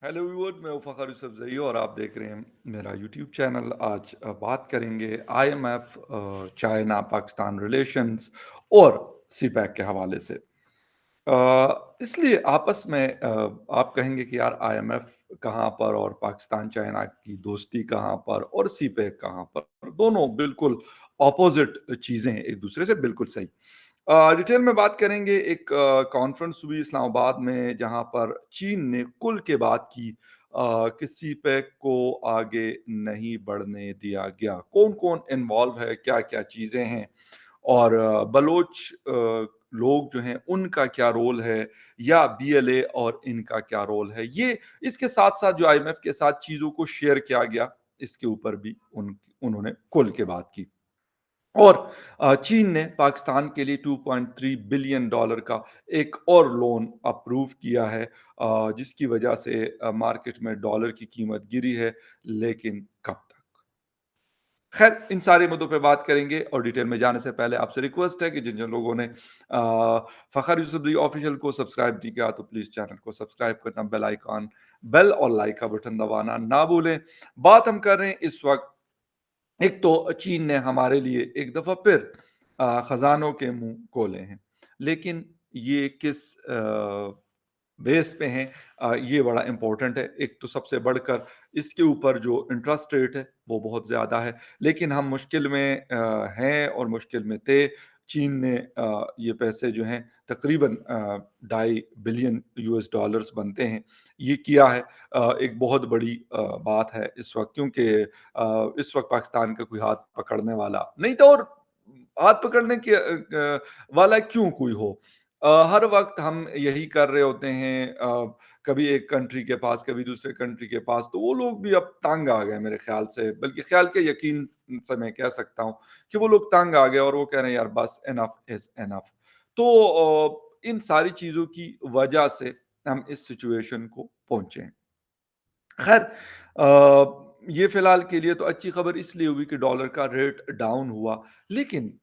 Hello viewers, मैं फ़खर यूसुफ ज़ई और आप देख रहे हैं मेरा यूट्यूब चैनल। आज बात करेंगे आईएमएफ, चाइना पाकिस्तान रिलेशंस और सीपैक के हवाले से। इसलिए आपस में आप कहेंगे कि यार आईएमएफ कहाँ पर और पाकिस्तान चाइना की दोस्ती कहाँ पर और सीपैक कहाँ पर। दोनों बिल्कुल ऑपोजिट चीज़ें हैं एक दूसरे से, बिल्कुल सही। डिटेल में बात करेंगे। एक कॉन्फ्रेंस हुई इस्लामाबाद में जहाँ पर चीन ने कुल के बात की कि सीपैक को आगे नहीं बढ़ने दिया गया। कौन-कौन इन्वॉल्व है, क्या-क्या चीज़ें हैं और बलोच लोग जो हैं उनका क्या रोल है या बीएलए और इनका क्या रोल है। ये इसके साथ-साथ जो आईएमएफ के साथ चीज़ों को शेयर किया गया, इसके ऊपर भी उन्होंने खुल के बात की। और चीन ने पाकिस्तान के लिए $2.3 बिलियन का एक और लोन अप्रूव किया है, जिसकी वजह से मार्केट में डॉलर की कीमत गिरी है, लेकिन कब तक? खैर, इन सारे मुद्दों पे बात करेंगे और डिटेल में जाने से पहले आपसे रिक्वेस्ट है कि जिन-जिन लोगों ने फ़खर यूसुफ़ज़ई ऑफ़िशियल को सब्सक्राइब नहीं किया, तो प्लीज़ चैनल को सब्सक्राइब करना, बेल और लाइक का बटन दबाना ना भूलें। बात हम कर रहे हैं इस वक़्त। एक तो चीन ने हमारे लिए एक दफ़ा फिर खजानों के मुंह खोले हैं, लेकिन ये किस बेस पे हैं, ये बड़ा इम्पोर्टेंट है। एक तो सबसे बढ़कर इसके ऊपर जो इंटरेस्ट रेट है वो बहुत ज़्यादा है, लेकिन हम मुश्किल में हैं और मुश्किल में थे। चीन ने ये पैसे जो हैं तकरीबन $2.5 बिलियन बनते हैं, ये किया है। एक बहुत बड़ी बात है इस वक़्त, क्योंकि इस वक़्त पाकिस्तान का कोई हाथ पकड़ने वाला नहीं था। और हाथ पकड़ने के वाला क्यों कोई हो? हर वक़्त हम यही कर रहे होते हैं, कभी एक कंट्री के पास, कभी दूसरे कंट्री के पास, तो वो लोग भी अब तंग आ गए मेरे ख़्याल से, बल्कि ख़्याल क्या, यकीन से मैं कह सकता हूँ कि वो लोग तंग आ गए और वो कह रहे हैं यार बस इनफ इज़ इनफ। तो इन सारी चीज़ों की वजह से हम इस सिचुएशन को पहुँचे हैं। खैर, ये फ़िलहाल के लिए तो अच्छी खबर इसलिए हुई कि डॉलर का रेट डाउन हुआ। लेकिन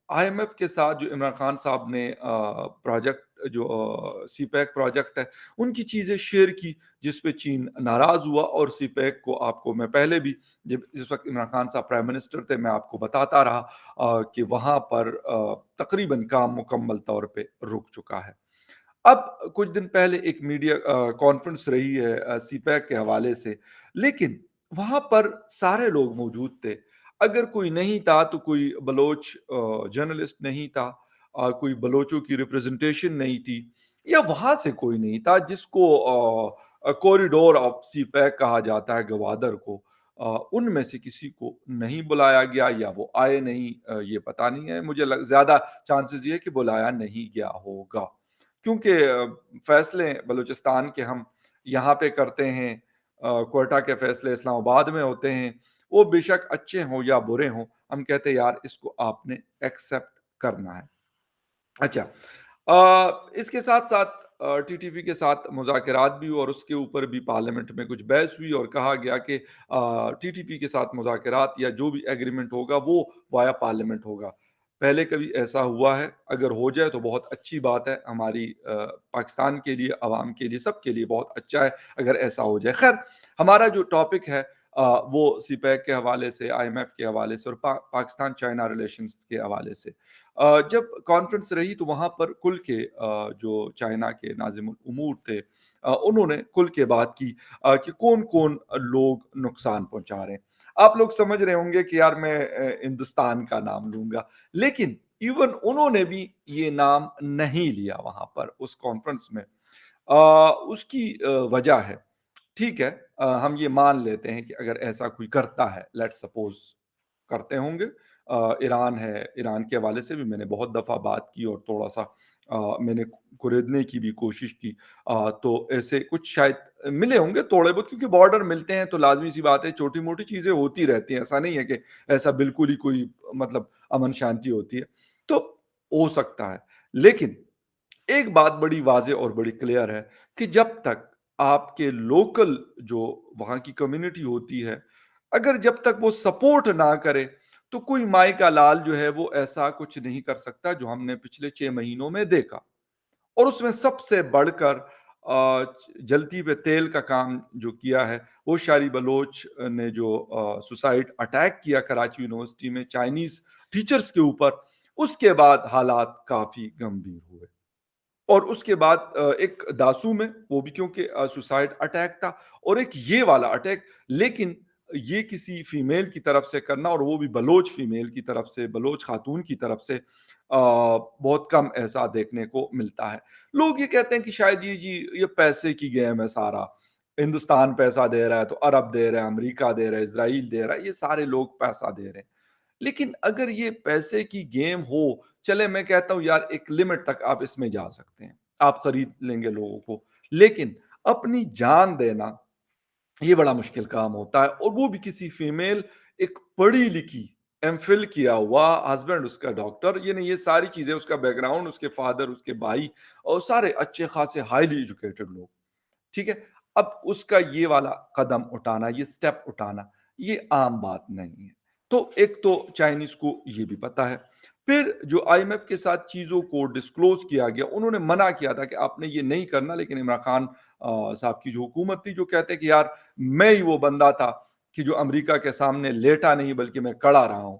आईएमएफ के साथ जो इमरान खान साहब ने प्रोजेक्ट जो सीपैक प्रोजेक्ट है, उनकी चीज़ें शेयर की, जिस पे चीन नाराज़ हुआ। और सीपैक को आपको मैं पहले भी, जब जिस वक़्त इमरान खान साहब प्राइम मिनिस्टर थे, मैं आपको बताता रहा कि वहाँ पर तकरीबन काम मुकम्मल तौर पे रुक चुका है। अब कुछ दिन पहले एक मीडिया कॉन्फ्रेंस रही है सीपैक के हवाले से, लेकिन वहाँ पर सारे लोग मौजूद थे। अगर कोई नहीं था तो कोई बलोच जर्नलिस्ट नहीं था, कोई बलोचों की रिप्रेजेंटेशन नहीं थी, या वहाँ से कोई नहीं था जिसको कॉरिडोर ऑफ सीपैक कहा जाता है, गवादर को। उनमें से किसी को नहीं बुलाया गया, या वो आए नहीं, ये पता नहीं है। मुझे ज़्यादा चांसेस ये है कि बुलाया नहीं गया होगा, क्योंकि फैसले बलूचिस्तान के हम यहाँ पे करते हैं, क्वेटा के फैसले इस्लामाबाद में होते हैं। वो बेशक अच्छे हों या बुरे हों, हम कहते हैं यार इसको आपने एक्सेप्ट करना है। अच्छा, इसके साथ-साथ टीटीपी के साथ मुज़ाकरात भी हुए और उसके ऊपर भी पार्लियामेंट में कुछ बहस हुई और कहा गया कि टीटीपी के साथ मुज़ाकरात या जो भी एग्रीमेंट होगा वो वाया पार्लियामेंट होगा। पहले कभी ऐसा हुआ है? अगर हो जाए तो बहुत अच्छी बात है, हमारी पाकिस्तान के लिए, अवाम के लिए, सबके लिए बहुत अच्छा है अगर ऐसा हो जाए। ख़ैर, हमारा जो टॉपिक है वो सीपैक के हवाले से, आईएमएफ के हवाले से और पाकिस्तान चाइना रिलेशंस के हवाले से। जब कॉन्फ्रेंस रही तो वहाँ पर खुल के जो चाइना के नाज़िमुल उमूर थे, उन्होंने खुल के बात की कि कौन-कौन लोग नुकसान पहुँचा रहे हैं। आप लोग समझ रहे होंगे कि यार मैं हिंदुस्तान का नाम लूँगा, लेकिन इवन उन्होंने भी ये नाम नहीं लिया वहाँ पर उस कॉन्फ्रेंस में। उसकी वजह है, ठीक है, हम ये मान लेते हैं कि अगर ऐसा कोई करता है, लेट्स सपोज़ करते होंगे। ईरान है, ईरान के हवाले से भी मैंने बहुत दफ़ा बात की और थोड़ा-सा मैंने कुरेदने की भी कोशिश की। तो ऐसे कुछ शायद मिले होंगे थोड़े बहुत, क्योंकि बॉर्डर मिलते हैं तो लाज़मी-सी बात है, छोटी-मोटी चीज़ें होती रहती हैं। ऐसा नहीं है कि ऐसा बिल्कुल ही कोई मतलब अमन शांति होती है। तो हो सकता है। लेकिन एक बात बड़ी वाज़ेह और बड़ी क्लियर है कि जब तक आपके लोकल जो वहाँ की कम्युनिटी होती है, अगर जब तक वो सपोर्ट ना करे, तो कोई माई का लाल जो है वो ऐसा कुछ नहीं कर सकता जो हमने पिछले 6 महीनों में देखा। और उसमें सबसे बढ़कर جلتی پہ تیل کا کام جو کیا ہے، وہ شاری بلوچ نے جو سوسائڈ اٹیک کیا کراچی یونیورسٹی میں چائنیز ٹیچرز کے اوپر، اس کے بعد حالات کافی گمبھیر ہوئے۔ اور اس کے بعد ایک داسو میں وہ بھی کیونکہ سوسائڈ اٹیک تھا، اور ایک یہ والا اٹیک، لیکن یہ کسی فیمیل کی طرف سے کرنا، اور وہ بھی بلوچ فیمیل کی طرف سے، بلوچ خاتون کی طرف سے، بہت کم ایسا دیکھنے کو ملتا ہے۔ لوگ یہ کہتے ہیں کہ شاید یہ پیسے کی گیم ہے سارا، ہندوستان پیسہ دے رہا ہے تو عرب دے رہا ہے، امریکہ دے رہا ہے، اسرائیل دے رہا ہے، یہ سارے لوگ پیسہ دے رہے ہیں۔ لیکن اگر یہ پیسے کی گیم ہو، چلے میں کہتا ہوں یار ایک لمٹ تک آپ اس میں جا سکتے ہیں، آپ خرید لیں گے لوگوں کو، لیکن اپنی جان دینا یہ بڑا مشکل کام ہوتا ہے، اور وہ بھی کسی فیمیل، ایک پڑھی لکھی، ایم فل کیا ہوا، ہسبینڈ اس کا ڈاکٹر، یعنی یہ ساری چیزیں، اس کا بیک گراؤنڈ، اس کے فادر، اس کے بھائی، اور سارے اچھے خاصے ہائیلی ایجوکیٹڈ لوگ، ٹھیک ہے؟ اب اس کا یہ والا قدم اٹھانا، یہ سٹیپ اٹھانا، یہ عام بات نہیں ہے۔ تو ایک تو چائنیز کو یہ بھی پتا ہے۔ پھر جو آئی ایم ایف کے ساتھ چیزوں کو ڈسکلوز کیا گیا، انہوں نے منع کیا تھا کہ آپ نے یہ نہیں کرنا، لیکن عمران خان صاحب کی جو حکومت تھی، جو کہتے کہ یار میں ہی وہ بندہ تھا کہ جو امریکہ کے سامنے لیٹا نہیں بلکہ میں کڑا رہا ہوں،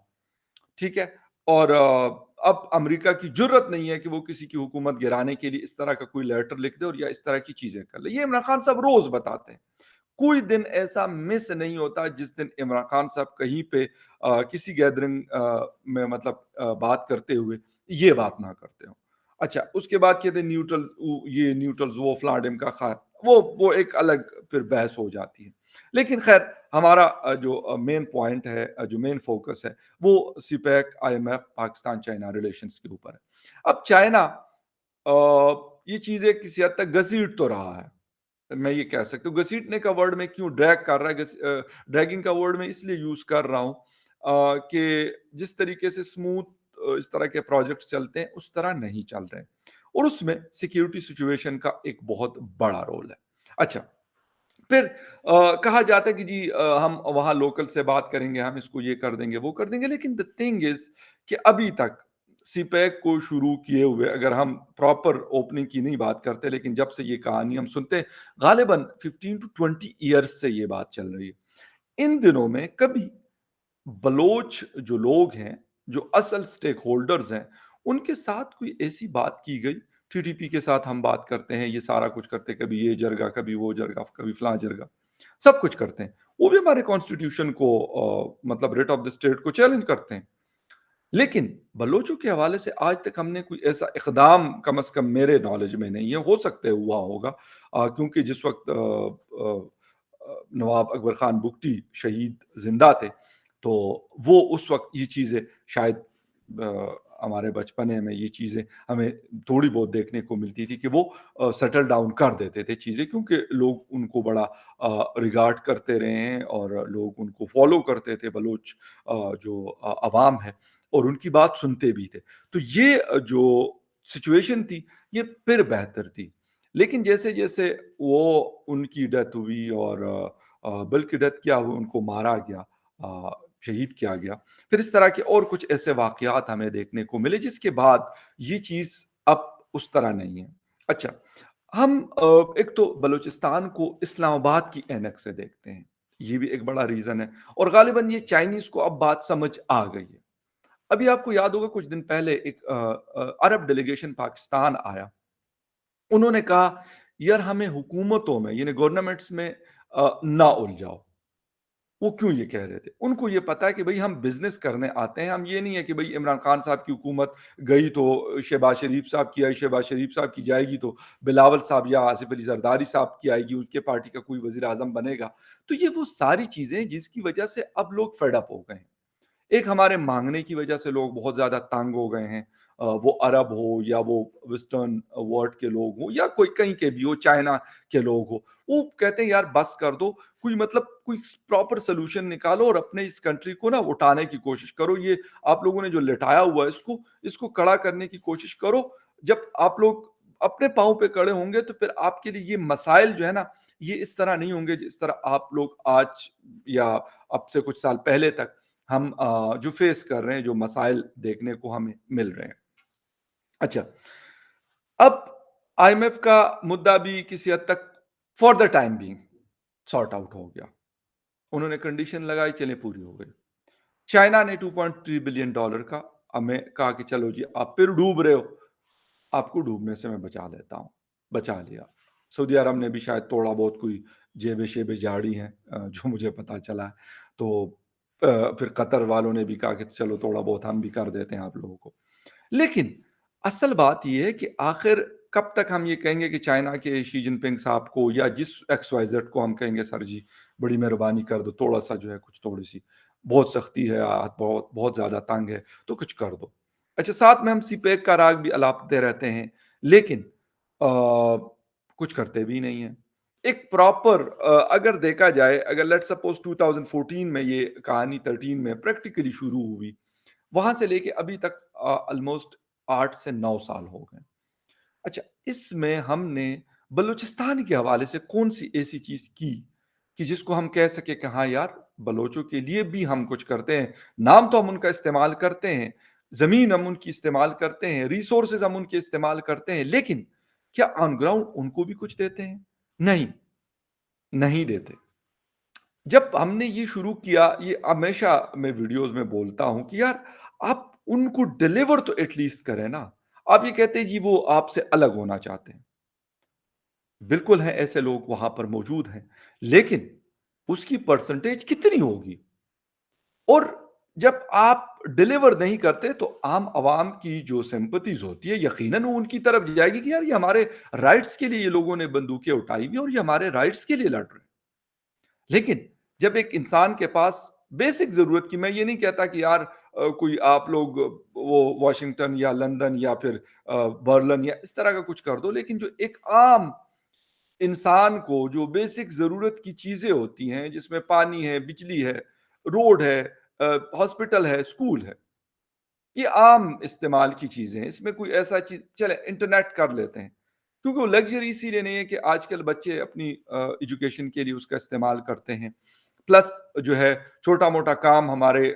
ٹھیک ہے؟ اور اب امریکہ کی جرت نہیں ہے کہ وہ کسی کی حکومت گرانے کے لیے اس طرح کا کوئی لیٹر لکھ دے اور یا اس طرح کی چیزیں کر لے۔ یہ عمران خان صاحب روز بتاتے ہیں، کوئی دن ایسا مس نہیں ہوتا جس دن عمران خان صاحب کہیں پہ کسی گیدرنگ میں مطلب بات کرتے ہوئے یہ بات نہ کرتے ہوں۔ اچھا، اس کے بعد کہتے ہیں نیوٹرل، یہ نیوٹرل وہ فلاں کا خیر، وہ ایک الگ پھر بحث ہو جاتی ہے۔ لیکن خیر، ہمارا جو مین پوائنٹ ہے، جو مین فوکس ہے، وہ CPEC, I M F, Pakistan China relations کے اوپر ہے۔ اب چائنا یہ چیزیں کسی حد تک گھسیٹ تو رہا ہے، میں یہ کہہ سکتا ہوں۔ گھسیٹنے کا ورڈ میں کیوں ڈریگ کر رہا ہے، ڈریگنگ کا ورڈ میں اس لیے یوز کر رہا ہوں کہ جس طریقے سے اسموتھ اس طرح کے پروجیکٹس چلتے ہیں، اس طرح نہیں چل رہے، اور اس میں سیکیورٹی سچویشن کا ایک بہت بڑا رول ہے۔ اچھا، پھر کہا جاتا ہے کہ جی ہم وہاں لوکل سے بات کریں گے، ہم اس کو یہ کر دیں گے، وہ کر دیں گے، لیکن دا تھنگ از کہ ابھی تک سی پیک کو شروع کیے ہوئے، اگر ہم پراپر اوپننگ کی نہیں بات کرتے، لیکن جب سے یہ کہانی ہم سنتے ہیں، غالباً 15 to 20 ایئرس سے یہ بات چل رہی ہے، ان دنوں میں کبھی بلوچ جو لوگ ہیں، جو اصل سٹیک ہولڈرز ہیں، ان کے ساتھ کوئی ایسی بات کی گئی؟ ٹی ٹی پی کے ساتھ ہم بات کرتے ہیں، یہ سارا کچھ کرتے ہیں، کبھی یہ جرگہ، کبھی وہ جرگہ، کبھی فلاں جرگہ، سب کچھ کرتے ہیں، وہ بھی ہمارے کانسٹیٹیوشن کو مطلب ریٹ آف دا اسٹیٹ کو چیلنج کرتے ہیں، لیکن بلوچوں کے حوالے سے آج تک ہم نے کوئی ایسا اقدام، کم از کم میرے نالج میں نہیں ہے، ہو سکتا ہے ہوا ہوگا، کیونکہ جس وقت نواب اکبر خان بگٹی شہید زندہ تھے، تو وہ اس وقت یہ چیزیں شاید ہمارے بچپنے میں یہ چیزیں ہمیں تھوڑی بہت دیکھنے کو ملتی تھی کہ وہ سیٹل ڈاؤن کر دیتے تھے چیزیں، کیونکہ لوگ ان کو بڑا ریگارڈ کرتے رہے ہیں، اور لوگ ان کو فالو کرتے تھے، بلوچ جو عوام ہے، اور ان کی بات سنتے بھی تھے۔ تو یہ جو سچویشن تھی، یہ پھر بہتر تھی، لیکن جیسے جیسے وہ ان کی ڈیتھ ہوئی، اور بلکہ ڈیتھ کیا ہوئی، ان کو مارا گیا، شہید کیا گیا، پھر اس طرح کے اور کچھ ایسے واقعات ہمیں دیکھنے کو ملے، جس کے بعد یہ چیز اب اس طرح نہیں ہے۔ اچھا، ہم ایک تو بلوچستان کو اسلام آباد کی اینک سے دیکھتے ہیں، یہ بھی ایک بڑا ریزن ہے، اور غالباً یہ چائنیز کو اب بات سمجھ آ گئی ہے۔ ابھی آپ کو یاد ہوگا کچھ دن پہلے ایک عرب ڈیلیگیشن پاکستان آیا، انہوں نے کہا یار ہمیں حکومتوں میں، یعنی گورنمنٹس میں نہ الجھاؤ۔ وہ کیوں یہ کہہ رہے تھے؟ ان کو یہ پتا ہے کہ بھئی ہم بزنس کرنے آتے ہیں، ہم یہ نہیں ہے کہ بھئی عمران خان صاحب کی حکومت گئی تو شہباز شریف صاحب کی آئی، شہباز شریف صاحب کی جائے گی تو بلاول صاحب یا آصف علی زرداری صاحب کی آئے گی، ان کے پارٹی کا کوئی وزیر اعظم بنے گا۔ تو یہ وہ ساری چیزیں جس کی وجہ سے اب لوگ فیڈ اپ ہو گئے ہیں۔ ایک ہمارے مانگنے کی وجہ سے لوگ بہت زیادہ تنگ ہو گئے ہیں، وہ عرب ہو یا وہ ویسٹرن ورلڈ کے لوگ ہوں یا کوئی کہیں کے بھی ہو، چائنا کے لوگ ہو، وہ کہتے ہیں یار بس کر دو، کوئی مطلب کوئی پراپر سلوشن نکالو اور اپنے اس کنٹری کو نا اٹھانے کی کوشش کرو، یہ آپ لوگوں نے جو لٹایا ہوا ہے اس کو کڑا کرنے کی کوشش کرو۔ جب آپ لوگ اپنے پاؤں پہ کڑے ہوں گے تو پھر آپ کے لیے یہ مسائل جو ہے نا، یہ اس طرح نہیں ہوں گے جس طرح آپ لوگ آج یا اب سے کچھ سال پہلے تک ہم جو فیس کر رہے ہیں، جو مسائل دیکھنے کو ہمیں مل رہے ہیں۔ اچھا، اب आईएमएफ का मुद्दा भी किसी हद तक for the time being sort out हो गया। उन्होंने कंडीशन लगाई, चलें पूरी हो गई। चाइना ने $2.3 बिलियन का हमें कहा कि चलो जी आप फिर डूब रहे हो, आपको डूबने से मैं बचा लेता हूँ, बचा लिया। सऊदी अरब ने भी शायद थोड़ा बहुत कोई जेबें-शेबें झाड़ी हैं, जो मुझे पता चला है। तो फिर कतर वालों ने भी कहा कि चलो थोड़ा बहुत हम भी कर देते हैं आप लोगों को। लेकिन असल बात ये है कि आखिर कब तक हम ये कहेंगे कि चाइना के शी जिनपिंग साहब को या जिस एक्स वाई जेड को हम कहेंगे सर जी बड़ी मेहरबानी कर दो, थोड़ा सा जो है कुछ थोड़ी सी बहुत सख्ती है, हाथ बहुत बहुत ज्यादा तंग है, तो कुछ कर दो। अच्छा, साथ में हम सीपेक का राग भी अलापते रहते हैं, लेकिन कुछ करते भी नहीं है। एक प्रॉपर अगर देखा जाए, अगर लेट्स सपोज 2014 में ये कहानी 13 में प्रैक्टिकली शुरू हुई, वहां से लेके अभी तक ऑलमोस्ट 8 से 9 साल हो गए। अच्छा, इसमें हमने बलूचिस्तान के हवाले से कौन सी ऐसी चीज की कि जिसको हम कह सके कि हाँ यार, बलोचों के लिए भी हम कुछ करते हैं। नाम तो हम उनका इस्तेमाल करते हैं, जमीन हम उनकी इस्तेमाल करते हैं, रिसोर्सेज हम उनके इस्तेमाल करते हैं, लेकिन क्या ऑन ग्राउंड उनको भी कुछ देते हैं? नहीं, नहीं देते। जब हमने ये शुरू किया, ये हमेशा मैं वीडियोस में बोलता हूं कि यार आप उनको डिलीवर तो एटलीस्ट करें ना। आप ये कहते हैं जी वो आपसे अलग होना चाहते हैं। बिल्कुल है, ऐसे लोग वहां पर मौजूद हैं, लेकिन उसकी परसेंटेज कितनी होगी? और जब आप डिलीवर नहीं करते तो आम आवाम की जो सिंपैथीज होती है यकीनन वो उनकी तरफ जाएगी कि यार ये हमारे राइट्स के लिए ये लोगों ने बंदूकें उठाई हुई और ये हमारे राइट्स के लिए लड़ रहे हैं। लेकिन जब एक इंसान के पास बेसिक ज़रूरत की, मैं ये नहीं कहता कि यार कोई आप लोग वो वॉशिंगटन या लंदन या फिर बर्लिन या इस तरह का कुछ कर दो, लेकिन जो एक आम इंसान को जो बेसिक ज़रूरत की चीज़ें होती हैं, जिसमें पानी है, बिजली है, रोड है, हॉस्पिटल है, स्कूल है, ये आम इस्तेमाल की चीज़ें हैं। इसमें कोई ऐसा चीज़, चलें इंटरनेट कर लेते हैं, क्योंकि वो लग्ज़री इसीलिए नहीं है कि आजकल बच्चे अपनी एजुकेशन के लिए उसका इस्तेमाल करते हैं। प्लस जो है छोटा-मोटा काम हमारे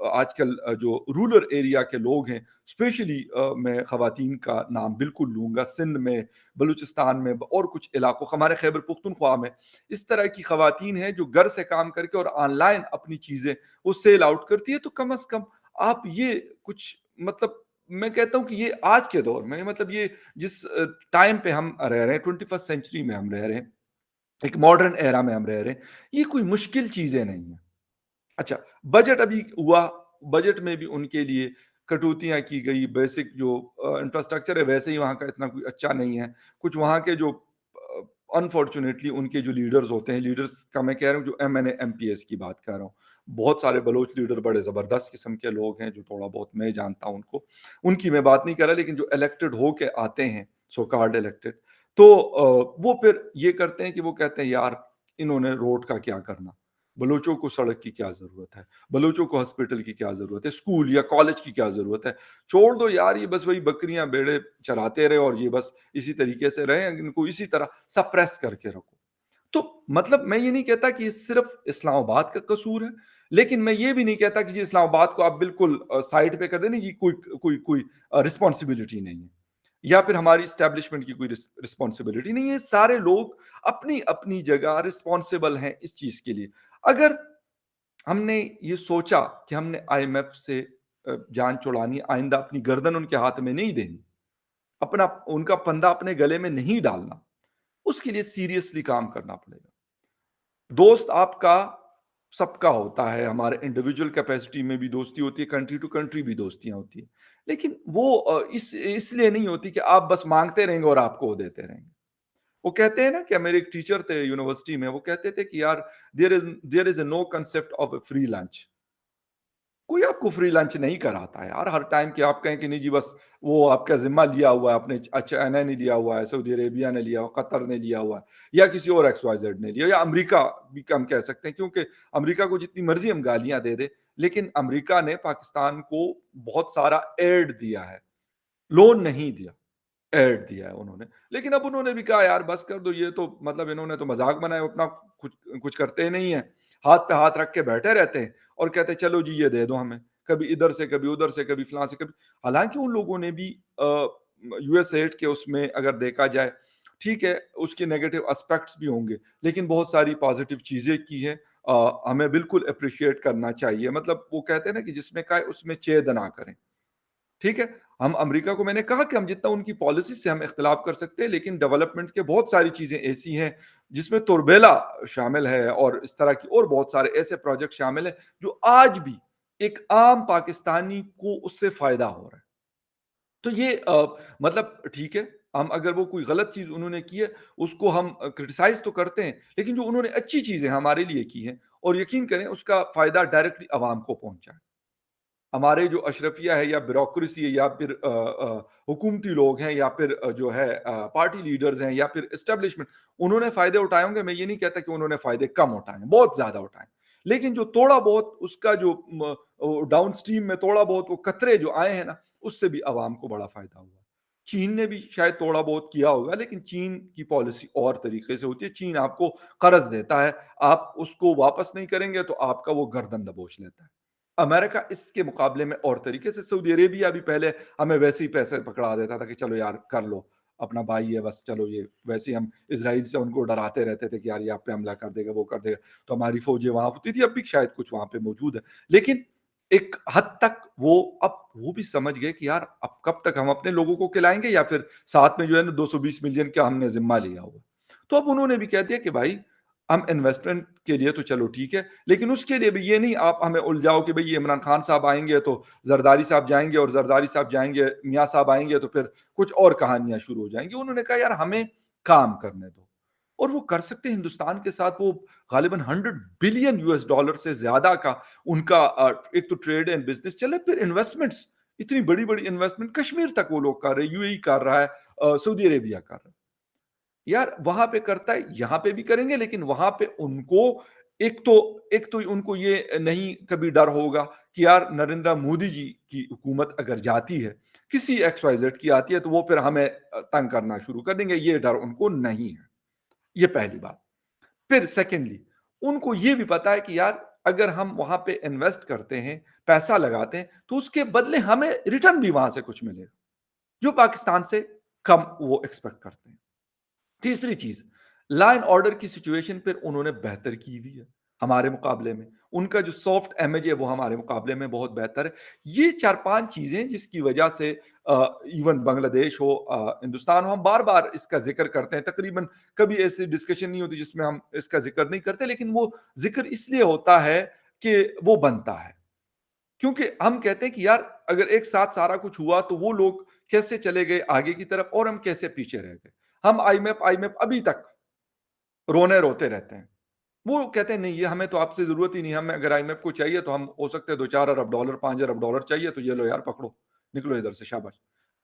आजकल जो रूरल एरिया के लोग हैं, स्पेशली मैं ख़वातीन का नाम बिल्कुल लूँगा, सिंध में, बलूचिस्तान में और कुछ इलाकों, हमारे खैबर पुख्तूनख्वा में, इस तरह की ख़वातीन हैं जो घर से काम करके और ऑनलाइन अपनी चीज़ें वो सेल आउट करती है। तो कम से कम आप ये कुछ मतलब, मैं कहता हूँ कि ये आज के दौर में, मतलब ये जिस टाइम पे हम रह रहे हैं, 21st सेंचुरी में हम रह रहे हैं, एक मॉडर्न एरा में हम रह रहे हैं, ये कोई मुश्किल चीज़ें नहीं है। अच्छा, बजट अभी हुआ, बजट में भी उनके लिए कटौतियाँ की गई, बेसिक जो इंफ्रास्ट्रक्चर है वैसे ही वहाँ का इतना कोई अच्छा नहीं है। कुछ वहाँ के जो अनफॉर्च्यूनेटली उनके जो लीडर्स होते हैं, लीडर्स का मैं कह रहा हूँ जो एमएनए, एमपीएस की बात कर रहा हूँ। बहुत सारे बलोच लीडर बड़े ज़बरदस्त किस्म के लोग हैं, जो थोड़ा बहुत मैं जानता हूँ उनको। उनकी मैं बात नहीं कर रहा, लेकिन जो इलेक्टेड होके आते हैं, सो कॉल्ड इलेक्टेड, तो वो फिर ये करते हैं कि वो कहते हैं यार इन्होंने रोड का क्या करना? बलूचों को सड़क की क्या ज़रूरत है? बलूचों को हॉस्पिटल की क्या ज़रूरत है? स्कूल या कॉलेज की क्या ज़रूरत है? छोड़ दो यार, ये बस वही बकरियाँ, भेड़ें चराते रहे और ये बस इसी तरीके से रहें, इनको इसी तरह सप्रेस करके रखो। तो मतलब मैं ये नहीं कहता कि ये सिर्फ़ इस्लामाबाद का कसूर है, लेकिन मैं ये भी नहीं कहता कि जी इस्लामाबाद को आप बिल्कुल साइड पे कर दें, नहीं जी कोई रिस्पॉन्सिबिलिटी नहीं है। या फिर हमारी एस्टेब्लिशमेंट की कोई रिस्पॉन्सिबिलिटी नहीं है। सारे लोग अपनी-अपनी जगह रिस्पॉन्सिबल हैं इस चीज़ के लिए। अगर हमने ये सोचा कि हमने आईएमएफ से जान छुड़ानी, आइंदा अपनी गर्दन उनके हाथ में नहीं देनी, अपना उनका फंदा अपने गले में नहीं डालना, उसके लिए सीरियसली काम करना पड़ेगा। दोस्त आपका सबका होता है, हमारे इंडिविजुअल कैपेसिटी में भी दोस्ती होती है, कंट्री टू कंट्री भी दोस्तियाँ होती हैं। लेकिन वो इसलिए नहीं होती कि आप बस माँगते रहेंगे और आपको वो देते रहेंगे। वो कहते हैं ना कि मेरे एक टीचर थे यूनिवर्सिटी में, वो कहते थे कि यार there is no concept of a free lunch. कोई आपको फ्री लंच नहीं कराता है यार, हर टाइम कि आप कहें कि नहीं जी बस वो आपका ज़िम्मा लिया हुआ है, आपने चाइना ने लिया हुआ है, सऊदी अरेबिया ने लिया हुआ, कतर ने लिया हुआ है या किसी और एक्स-वाई-ज़ेड ने लिया, या अमेरिका भी हम कह सकते हैं, क्योंकि अमेरिका को जितनी मर्ज़ी हम गालियाँ दे दें, लेकिन अमेरिका ने पाकिस्तान को बहुत सारा एड दिया है, लोन नहीं दिया। ऐड दिया है उन्होंने। लेकिन अब उन्होंने भी कहा यार बस कर दो, ये तो मतलब इन्होंने तो मज़ाक बनाया, अपना कुछ कुछ करते ही नहीं है। हाथ पे हाथ रख के बैठे रहते हैं और कहते हैं चलो जी ये दे दो हमें। कभी इधर से, कभी उधर से, कभी फलाँ से, कभी हालाँकि उन लोगों ने भी یو ایس ایڈ کے اس میں اگر دیکھا جائے، ٹھیک ہے اس کے نیگیٹو اسپیکٹس بھی ہوں گے، لیکن بہت ساری پازیٹیو چیزیں کی ہیں، ہمیں بالکل اپریشیٹ کرنا چاہیے. مطلب وہ کہتے ہیں نا کہ جس میں کہا ہے اس میں چید نہ کریں. ٹھیک ہے، ہم امریکہ کو، میں نے کہا کہ ہم جتنا ان کی پالیسی سے ہم اختلاف کر سکتے ہیں، لیکن ڈیولپمنٹ کے بہت ساری چیزیں ایسی ہیں جس میں تربیلا شامل ہے، اور اس طرح کی اور بہت سارے ایسے پروجیکٹ شامل ہیں جو آج بھی ایک عام پاکستانی کو اس سے فائدہ ہو رہا ہے. تو یہ مطلب ٹھیک ہے، ہم اگر وہ کوئی غلط چیز انہوں نے کی ہے اس کو ہم کرٹیسائز تو کرتے ہیں، لیکن جو انہوں نے اچھی چیزیں ہمارے لیے کی ہیں، اور یقین کریں اس کا فائدہ ڈائریکٹلی عوام کو پہنچا ہے. ہمارے جو اشرفیہ ہے یا بیوروکریسی ہے یا پھر حکومتی لوگ ہیں یا پھر جو ہے پارٹی لیڈرز ہیں یا پھر اسٹیبلشمنٹ، انہوں نے فائدے اٹھائے ہوں گے. میں یہ نہیں کہتا کہ انہوں نے فائدے کم اٹھائے ہیں، بہت زیادہ اٹھائے ہیں، لیکن جو تھوڑا بہت اس کا جو ڈاؤن سٹریم میں تھوڑا بہت وہ قطرے جو آئے ہیں نا، اس سے بھی عوام کو بڑا فائدہ ہوا. چین نے بھی شاید تھوڑا بہت کیا ہوگا، لیکن چین کی پالیسی اور طریقے سے ہوتی ہے. چین آپ کو قرض دیتا ہے، آپ اس کو واپس نہیں کریں گے تو آپ کا وہ گردن دبوچ لیتا ہے. امریکہ اس کے مقابلے میں اور طریقے سے، سعودی عربیہ بھی پہلے ہمیں ویسے ہی پیسے پکڑا دیتا تھا کہ چلو یار کر لو، اپنا بھائی ہے بس، چلو یہ ویسے ہی ہم اسرائیل سے ان کو ڈراتے رہتے تھے کہ یار یہ آپ پہ حملہ کر دے گا، وہ کر دے گا، تو ہماری فوجیں وہاں ہوتی تھی. اب بھی شاید کچھ وہاں پہ موجود ہے، لیکن ایک حد تک وہ بھی سمجھ گئے کہ یار اب کب تک ہم اپنے لوگوں کو کھلائیں گے، یا پھر ساتھ میں جو ہے نا 220 ملین کا ہم نے ذمہ لیا ہوا. تو اب انہوں نے بھی کہہ دیا کہ بھائی ہم انویسٹمنٹ کے لیے تو چلو ٹھیک ہے، لیکن اس کے لیے بھی یہ نہیں آپ ہمیں الجھاؤ کہ بھئی یہ عمران خان صاحب آئیں گے تو زرداری صاحب جائیں گے، اور زرداری صاحب جائیں گے، میاں صاحب آئیں گے تو پھر کچھ اور کہانیاں شروع ہو جائیں گی. انہوں نے کہا یار ہمیں کام کرنے دو، اور وہ کر سکتے ہیں. ہندوستان کے ساتھ وہ غالباً 100 بلین US ڈالر سے زیادہ کا ان کا ایک تو ٹریڈ اینڈ بزنس چلے، پھر انویسٹمنٹس اتنی بڑی بڑی انویسٹمنٹ کشمیر تک وہ لوگ کر رہے ہیں، یو اے کر رہا ہے، سعودی عربیہ کر رہا ہے. یار وہاں پہ کرتا ہے، یہاں پہ بھی کریں گے، لیکن وہاں پہ ان کو ایک تو ان کو یہ نہیں کبھی ڈر ہوگا کہ یار نریندر مودی جی کی حکومت اگر جاتی ہے، کسی ایکس وائی زیڈ کی آتی ہے، تو وہ پھر ہمیں تنگ کرنا شروع کر دیں گے. یہ ڈر ان کو نہیں ہے. یہ پہلی بات. پھر سیکنڈلی ان کو یہ بھی پتا ہے کہ یار اگر ہم وہاں پہ انویسٹ کرتے ہیں، پیسہ لگاتے ہیں، تو اس کے بدلے ہمیں ریٹرن بھی وہاں سے کچھ ملے گا جو پاکستان سے کم وہ ایکسپیکٹ کرتے ہیں. تیسری چیز، لا اینڈ آرڈر کی سچویشن پھر انہوں نے بہتر کی ہوئی ہے ہمارے مقابلے میں. ان کا جو سافٹ امیج ہے وہ ہمارے مقابلے میں بہت بہتر ہے. یہ 4-5 چیزیں جس کی وجہ سے ایون بنگلہ دیش ہو، ہندوستان ہو، ہم بار بار اس کا ذکر کرتے ہیں. تقریباً کبھی ایسی ڈسکشن نہیں ہوتی جس میں ہم اس کا ذکر نہیں کرتے، لیکن وہ ذکر اس لیے ہوتا ہے کہ وہ بنتا ہے. کیونکہ ہم کہتے ہیں کہ یار اگر ایک ساتھ سارا کچھ ہوا تو وہ لوگ کیسے چلے گئے آگے کی طرف اور ہم کیسے پیچھے رہ گئے. ہم آئی میپ ابھی تک رونے روتے رہتے ہیں. وہ کہتے ہیں نہیں یہ ہمیں تو آپ سے ضرورت ہی نہیں، ہمیں اگر آئی ایم ایف کو چاہیے تو ہم ہو سکتے ہیں 2-4 ارب ڈالر 5 ارب ڈالر چاہیے تو یہ لو یار پکڑو، نکلو ادھر سے، شاباش.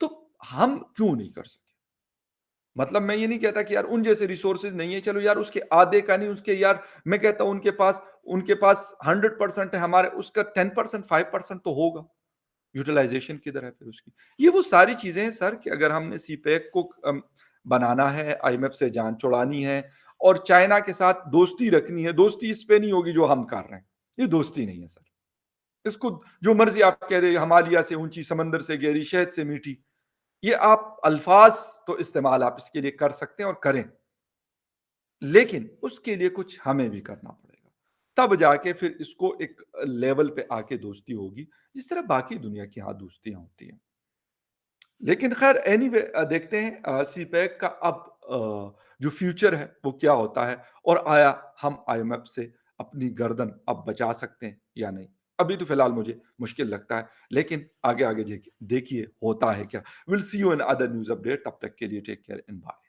تو ہم کیوں نہیں کر سکتے؟ مطلب میں یہ نہیں کہتا کہ یار ان جیسے ریسورسز نہیں ہے، چلو یار اس کے آدھے کا نہیں، اس کے یار میں کہتا ہوں ان کے پاس 100% ہے، ہمارے اس کا 10% 5% تو ہوگا. یوٹیلائزیشن کدھر ہے پھر اس کی؟ یہ وہ ساری چیزیں ہیں سر کہ اگر ہم نے سی پیک کو بنانا ہے، آئی ایم ایف سے جان چھڑانی ہے اور چائنا کے ساتھ دوستی رکھنی ہے، دوستی اس پہ نہیں ہوگی جو ہم کر رہے ہیں. یہ دوستی نہیں ہے سر. اس کو جو مرضی آپ کہہ دیں، ہمالیہ سے اونچی، سمندر سے گہری، شہد سے میٹھی، یہ آپ الفاظ تو استعمال آپ اس کے لیے کر سکتے ہیں اور کریں، لیکن اس کے لیے کچھ ہمیں بھی کرنا پڑے گا. تب جا کے پھر اس کو ایک لیول پہ آ کے دوستی ہوگی جس طرح باقی دنیا کی ہاں دوستیاں ہوتی ہیں. لیکن خیر اینی وے دیکھتے ہیں سی پیک کا اب جو فیوچر ہے وہ کیا ہوتا ہے، اور آیا ہم آئی ایم ایف سے اپنی گردن اب بچا سکتے ہیں یا نہیں. ابھی تو فی الحال مجھے مشکل لگتا ہے، لیکن آگے دیکھیے ہوتا ہے کیا. Will see you in other news update. تب تک کے لیے ٹیک کیئر اینڈ بائے.